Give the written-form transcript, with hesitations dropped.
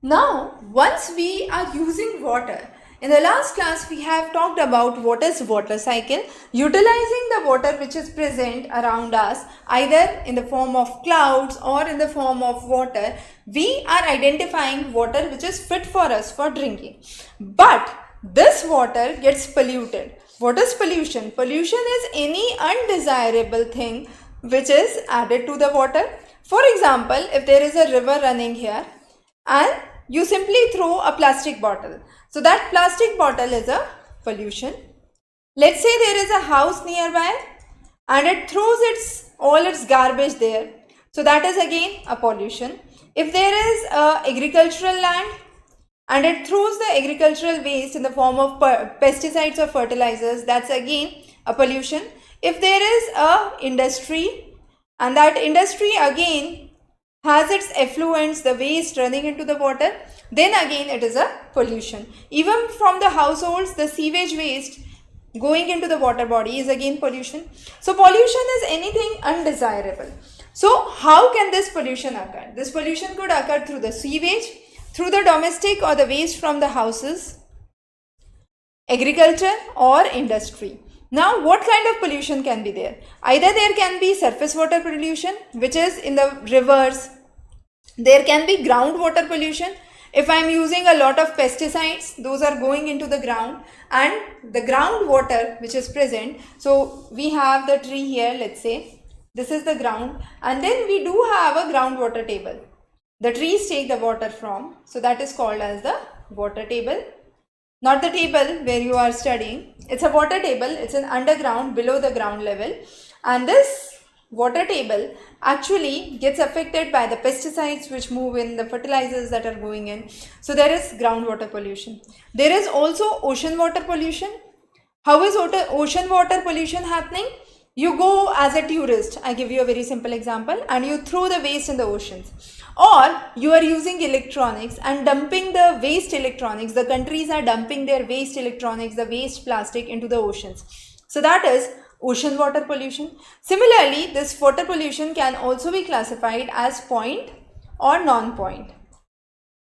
Now, once we are using water, in the last class we have talked about what is water cycle, utilizing the water which is present around us either in the form of clouds or in the form of water. We are identifying water which is fit for us for drinking. But this water gets polluted. What is pollution? Pollution is any undesirable thing which is added to the water. For example, if there is a river running here and you simply throw a plastic bottle, so that plastic bottle is a pollution. Let's say there is a house nearby and it throws all its garbage there, so that is again a pollution. If there is a agricultural land and it throws the agricultural waste in the form of pesticides or fertilizers, that's again a pollution. If there is a industry and that industry again has its effluents, the waste running into the water, then again it is a pollution. Even from the households, the sewage waste going into the water body is again pollution. So pollution is anything undesirable. So how can this pollution occur? This pollution could occur through the sewage, through the domestic or the waste from the houses, agriculture or industry. Now, what kind of pollution can be there? Either there can be surface water pollution, which is in the rivers. There can be groundwater pollution. If I am using a lot of pesticides, those are going into the ground and the groundwater which is present. So, we have the tree here, let's say. This is the ground, and then we do have a groundwater table. The trees take the water from, so that is called as the water table. Not the table where you are studying. It's a water table. It's an underground, below the ground level. And this water table actually gets affected by the pesticides which move in, the fertilizers that are going in. So there is groundwater pollution. There is also ocean water pollution. How is ocean water pollution happening? You go as a tourist, I give you a very simple example, and you throw the waste in the oceans. Or you are using electronics and dumping the waste electronics. The countries are dumping their waste electronics, the waste plastic into the oceans. So that is ocean water pollution. Similarly, this water pollution can also be classified as point or non-point.